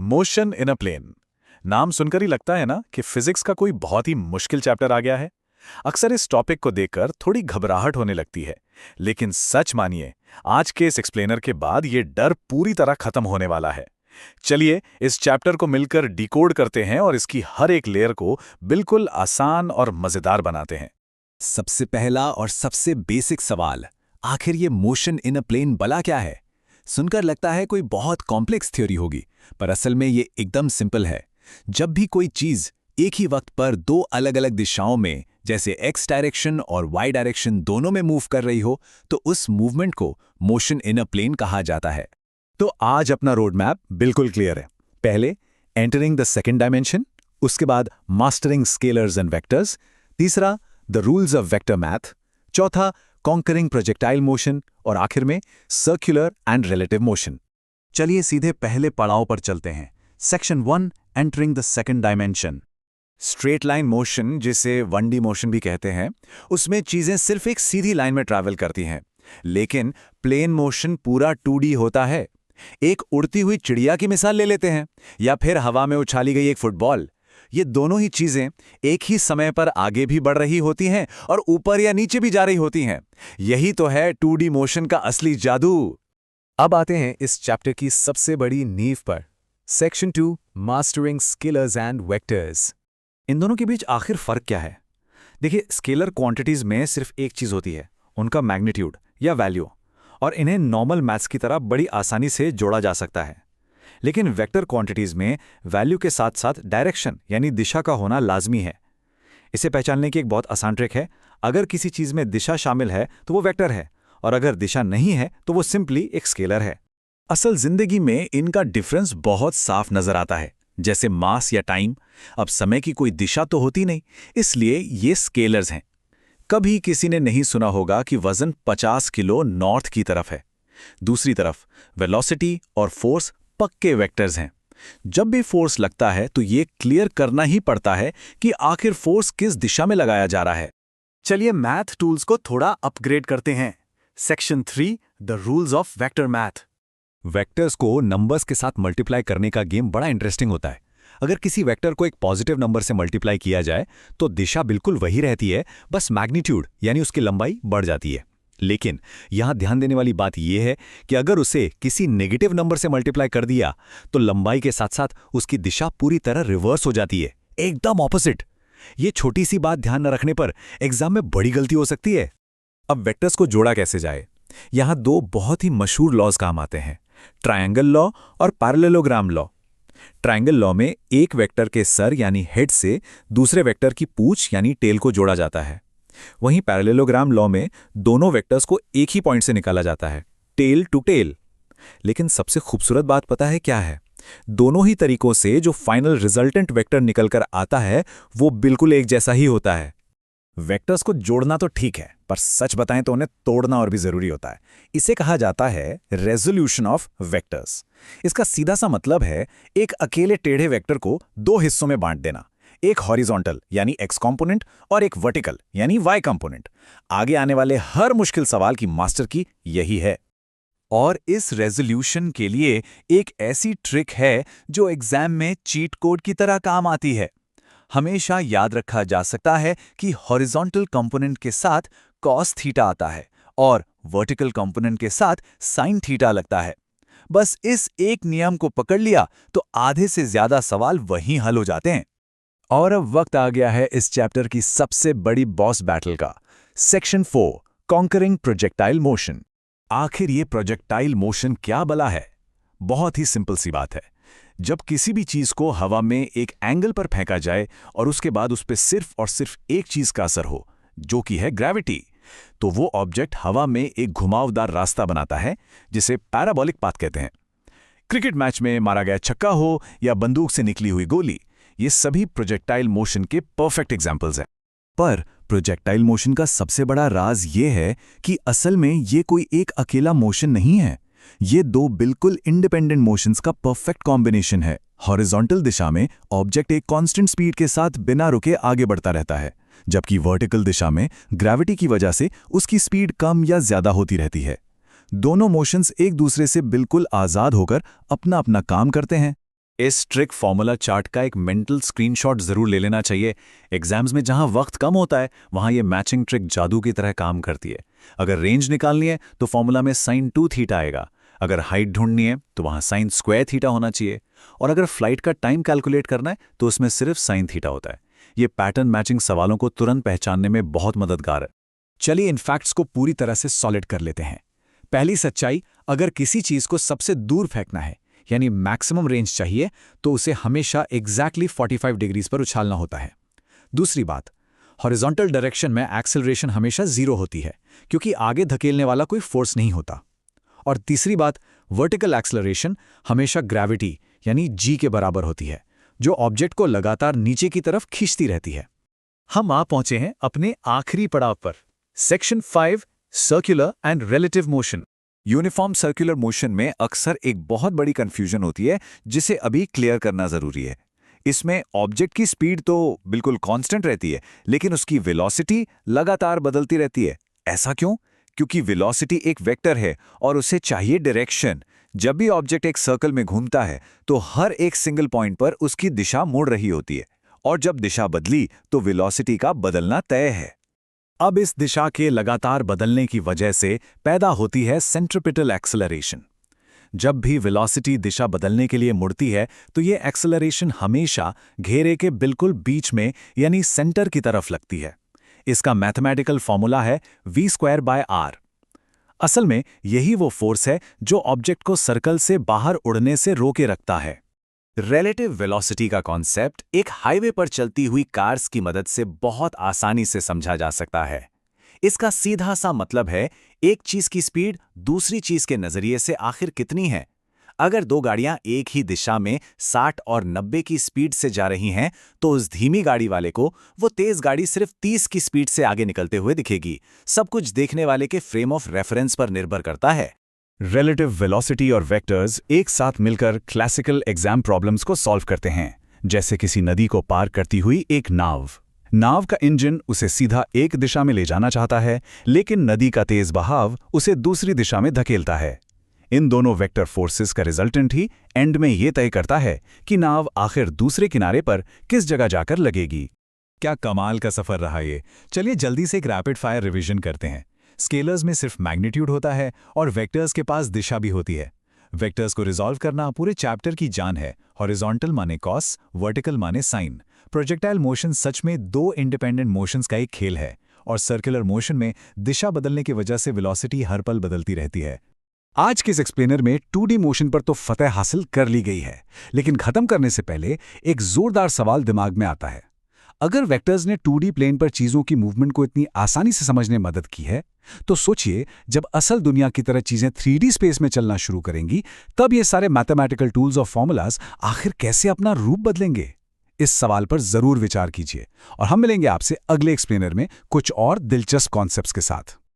Motion in a plane. नाम सुनकर ही लगता है ना कि फिजिक्स का कोई बहुत ही मुश्किल चैप्टर आ गया है। अक्सर इस टॉपिक को देखकर थोड़ी घबराहट होने लगती है, लेकिन सच मानिए, आज के इस एक्सप्लेनर के बाद ये डर पूरी तरह खत्म होने वाला है। चलिए इस चैप्टर को मिलकर डिकोड करते हैं और इसकी हर एक लेयर को बिल्कुल आसान और मजेदार बनाते हैं। सबसे पहला और सबसे बेसिक सवाल, आखिर ये मोशन इन अ प्लेन भला क्या है? सुनकर लगता है कोई बहुत कॉम्प्लेक्स थ्योरी होगी, पर असल में ये एकदम सिंपल है। जब भी कोई चीज एक ही वक्त पर दो अलग अलग दिशाओं में, जैसे एक्स डायरेक्शन और वाई डायरेक्शन दोनों में मूव कर रही हो, तो उस मूवमेंट को मोशन इन अ प्लेन कहा जाता है। तो आज अपना रोड मैप बिल्कुल क्लियर है। पहले एंटरिंग द सेकेंड डायमेंशन, उसके बाद मास्टरिंग स्केलर्स एंड वेक्टर्स, तीसरा the rules of vector math, चौथा कॉन्करिंग प्रोजेक्टाइल मोशन और आखिर में सर्कुलर एंड रिलेटिव मोशन। चलिए सीधे पहले पड़ाव पर चलते हैं। Section 1, entering the second dimension. Straight line motion, जिसे 1D मोशन भी कहते हैं, उसमें चीजें सिर्फ एक सीधी लाइन में ट्रैवल करती हैं। लेकिन प्लेन मोशन पूरा 2D होता है। एक उड़ती हुई चिड़िया की मिसाल ले लेते हैं, या फिर हवा में उछाली गई एक फुटबॉल। ये दोनों ही चीजें एक ही समय पर आगे भी बढ़ रही होती हैं और ऊपर या नीचे भी जा रही होती हैं। यही तो है 2D मोशन का असली जादू। अब आते हैं इस चैप्टर की सबसे बड़ी नींव पर। Section 2, mastering scalars and vectors. इन दोनों के बीच आखिर फर्क क्या है? देखिए, स्केलर क्वांटिटीज में सिर्फ एक चीज होती है, उनका मैग्नीट्यूड या वैल्यू, और इन्हें नॉर्मल मैथ्स की तरह बड़ी आसानी से जोड़ा जा सकता है। लेकिन वेक्टर क्वांटिटीज में वैल्यू के साथ साथ डायरेक्शन यानी दिशा का होना लाजमी है। इसे पहचानने की एक बहुत आसान ट्रिक है। अगर किसी चीज में दिशा शामिल है तो वो वेक्टर है, और अगर दिशा नहीं है तो वो सिंपली एक स्केलर है। असल जिंदगी में इनका डिफरेंस बहुत साफ नजर आता है, जैसे मास या टाइम। अब समय की कोई दिशा तो होती नहीं, इसलिए ये स्केलर्स हैं। कभी किसी ने नहीं सुना होगा कि वजन 50 किलो नॉर्थ की तरफ है। दूसरी तरफ वेलोसिटी और फोर्स पक्के वेक्टर्स हैं। जब भी फोर्स लगता है तो ये क्लियर करना ही पड़ता है कि आखिर फोर्स किस दिशा में लगाया जा रहा है। चलिए मैथ टूल्स को थोड़ा अपग्रेड करते हैं। Section 3, the rules of vector math. Vectors को नंबर्स के साथ मल्टीप्लाई करने का गेम बड़ा इंटरेस्टिंग होता है। अगर किसी वेक्टर को एक पॉजिटिव नंबर से मल्टीप्लाई किया जाए तो दिशा बिल्कुल वही रहती है, बस मैग्नीट्यूड यानी उसकी लंबाई बढ़ जाती है। लेकिन यहां ध्यान देने वाली बात यह है कि अगर उसे किसी नेगेटिव नंबर से मल्टीप्लाई कर दिया तो लंबाई के साथ साथ उसकी दिशा पूरी तरह रिवर्स हो जाती है, एकदम ऑपोजिट। ये छोटी सी बात ध्यान न रखने पर एग्जाम में बड़ी गलती हो सकती है। अब वेक्टर्स को जोड़ा कैसे जाए? यहां दो बहुत ही मशहूर लॉज काम आते हैं, ट्रायंगल लॉ और पैरेललोग्राम लॉ। ट्रायंगल लॉ में एक वेक्टर के सर यानी हेड से दूसरे वेक्टर की पूंछ यानी टेल को जोड़ा जाता है। वहीं पैरेललोग्राम लॉ में दोनों वेक्टर्स को एक ही पॉइंट से निकाला जाता है, टेल टू टेल। लेकिन सबसे खूबसूरत बात पता है क्या है? दोनों ही तरीकों से जो फाइनल रिजल्टेंट वेक्टर निकलकर आता है वो बिल्कुल एक जैसा ही होता है। वेक्टर्स को जोड़ना तो ठीक है, पर सच बताएं तो उन्हें तोड़ना और भी जरूरी होता है। इसे कहा जाता है रेजोल्यूशन ऑफ वेक्टर्स। इसका सीधा सा मतलब है एक अकेले टेढ़े वेक्टर को दो हिस्सों में बांट देना, एक हॉरिजॉन्टल यानी एक्स कंपोनेंट और एक वर्टिकल यानी वाई कंपोनेंट। आगे आने वाले हर मुश्किल सवाल की मास्टर की यही है। और इस रेजोल्यूशन के लिए एक ऐसी ट्रिक है जो एग्जाम में चीट कोड की तरह काम आती है। हमेशा याद रखा जा सकता है कि हॉरिजॉन्टल कंपोनेंट के साथ कॉस थीटा आता है और वर्टिकल कंपोनेंट के साथ साइन थीटा लगता है। बस इस एक नियम को पकड़ लिया तो आधे से ज्यादा सवाल वहीं हल हो जाते हैं। और अब वक्त आ गया है इस चैप्टर की सबसे बड़ी बॉस बैटल का। Section 4, conquering projectile motion. आखिर ये प्रोजेक्टाइल मोशन क्या भला है? बहुत ही सिंपल सी बात है। जब किसी भी चीज को हवा में एक एंगल पर फेंका जाए और उसके बाद उस पर सिर्फ और सिर्फ एक चीज का असर हो, जो कि है ग्रेविटी, तो वो ऑब्जेक्ट हवा में एक घुमावदार रास्ता बनाता है, जिसे पैराबोलिक पाथ कहते हैं। क्रिकेट मैच में मारा गया छक्का हो या बंदूक से निकली हुई गोली, ये सभी प्रोजेक्टाइल मोशन के परफेक्ट एग्जाम्पल्स हैं। पर प्रोजेक्टाइल मोशन का सबसे बड़ा राज ये है कि असल में ये कोई एक अकेला मोशन नहीं है। ये दो बिल्कुल इंडिपेंडेंट मोशंस का परफेक्ट कॉम्बिनेशन है। हॉरिजॉन्टल दिशा में ऑब्जेक्ट एक कांस्टेंट स्पीड के साथ बिना रुके आगे बढ़ता रहता है, जबकि वर्टिकल दिशा में ग्रेविटी की वजह से उसकी स्पीड कम या ज्यादा होती रहती है। दोनों मोशंस एक दूसरे से बिल्कुल आजाद होकर अपना अपना काम करते हैं। इस ट्रिक फॉर्मूला चार्ट का एक मेंटल स्क्रीनशॉट जरूर ले लेना चाहिए। एग्जाम्स में जहां वक्त कम होता है वहां ये मैचिंग ट्रिक जादू की तरह काम करती है। अगर रेंज निकालनी है तो फॉर्मूला में sin 2 थीटा आएगा, अगर हाइट ढूंढनी है तो वहां sin स्क्वायर थीटा होना चाहिए, और अगर फ्लाइट का टाइम कैलकुलेट करना है तो उसमें सिर्फ sin थीटा होता है। ये पैटर्न मैचिंग सवालों को तुरंत पहचानने में बहुत मददगार है। चलिए इन फैक्ट्स को पूरी तरह से सॉलिड कर लेते हैं। पहली सच्चाई, अगर किसी चीज को सबसे दूर फेंकना है यानी मैक्सिमम रेंज चाहिए तो उसे हमेशा एग्जैक्टली 45 डिग्रीज पर उछालना होता है। दूसरी बात, हॉरिजॉन्टल डायरेक्शन में एक्सेलरेशन हमेशा 0 होती है क्योंकि आगे धकेलने वाला कोई फोर्स नहीं होता। और तीसरी बात, वर्टिकल एक्सेलरेशन हमेशा ग्रेविटी यानी जी के बराबर होती है, जो ऑब्जेक्ट को लगातार नीचे की तरफ खींचती रहती है। हम आ पहुंचे हैं अपने आखिरी पड़ाव पर, section 5, circular and relative motion. Uniform circular motion में अक्सर एक बहुत बड़ी कंफ्यूजन होती है जिसे अभी क्लियर करना जरूरी है। इसमें ऑब्जेक्ट की स्पीड तो बिल्कुल कांस्टेंट रहती है, लेकिन उसकी वेलोसिटी लगातार बदलती रहती है। ऐसा क्यों? क्योंकि वेलोसिटी एक वेक्टर है और उसे चाहिए डायरेक्शन। जब भी ऑब्जेक्ट एक सर्कल में घूमता है तो हर एक सिंगल पॉइंट पर उसकी दिशा मुड़ रही होती है, और जब दिशा बदली तो वेलोसिटी का बदलना तय है। अब इस दिशा के लगातार बदलने की वजह से पैदा होती है सेंट्रिपिटल एक्सेलरेशन। जब भी वेलोसिटी दिशा बदलने के लिए मुड़ती है तो ये एक्सेलरेशन हमेशा घेरे के बिल्कुल बीच में यानी सेंटर की तरफ लगती है। इसका मैथमेटिकल फॉर्मूला है v²/r। असल में यही वो फोर्स है जो ऑब्जेक्ट को सर्कल से बाहर उड़ने से रोके रखता है। रिलेटिव वेलोसिटी का कॉन्सेप्ट एक हाईवे पर चलती हुई कार्स की मदद से बहुत आसानी से समझा जा सकता है। इसका सीधा सा मतलब है एक चीज की स्पीड दूसरी चीज के नजरिए से आखिर कितनी है। अगर दो गाड़ियां एक ही दिशा में 60 और 90 की स्पीड से जा रही हैं तो उस धीमी गाड़ी वाले को वो तेज गाड़ी सिर्फ 30 की स्पीड से आगे निकलते हुए दिखेगी। सब कुछ देखने वाले के फ्रेम ऑफ रेफरेंस पर निर्भर करता है। रिलेटिव वेलोसिटी और वेक्टर्स एक साथ मिलकर क्लासिकल एग्जाम प्रॉब्लम्स को सॉल्व करते हैं, जैसे किसी नदी को पार करती हुई एक नाव का इंजन उसे सीधा एक दिशा में ले जाना चाहता है, लेकिन नदी का तेज बहाव उसे दूसरी दिशा में धकेलता है। इन दोनों वेक्टर फोर्सेस का रिजल्टेंट ही एंड में ये तय करता है कि नाव आखिर दूसरे किनारे पर किस जगह जाकर लगेगी। क्या कमाल का सफर रहा ये। चलिए जल्दी से एक रैपिड फायर रिवीजन करते हैं। स्केलर्स में सिर्फ मैग्नीट्यूड होता है और वेक्टर्स के पास दिशा भी होती है। वेक्टर्स को रिजॉल्व करना पूरे चैप्टर की जान है। हॉरिजॉन्टल माने कॉस, वर्टिकल माने साइन। प्रोजेक्टाइल मोशन सच में दो इंडिपेंडेंट मोशंस का एक खेल है, और सर्कुलर मोशन में दिशा बदलने की वजह से वेलोसिटी हर पल बदलती रहती है। आज के इस एक्सप्लेनर में 2D मोशन पर तो फतह हासिल कर ली गई है, लेकिन खत्म करने से पहले एक जोरदार सवाल दिमाग में आता है। अगर वेक्टर्स ने 2D प्लेन पर चीजों की मूवमेंट को इतनी आसानी से समझने में मदद की है, तो सोचिए जब असल दुनिया की तरह चीजें 3D स्पेस में चलना शुरू करेंगी, तब ये सारे मैथमेटिकल टूल्स और फॉर्मूलाज आखिर कैसे अपना रूप बदलेंगे। इस सवाल पर जरूर विचार कीजिए, और हम मिलेंगे आपसे अगले एक्सप्लेनर में कुछ और दिलचस्प कॉन्सेप्ट्स के साथ।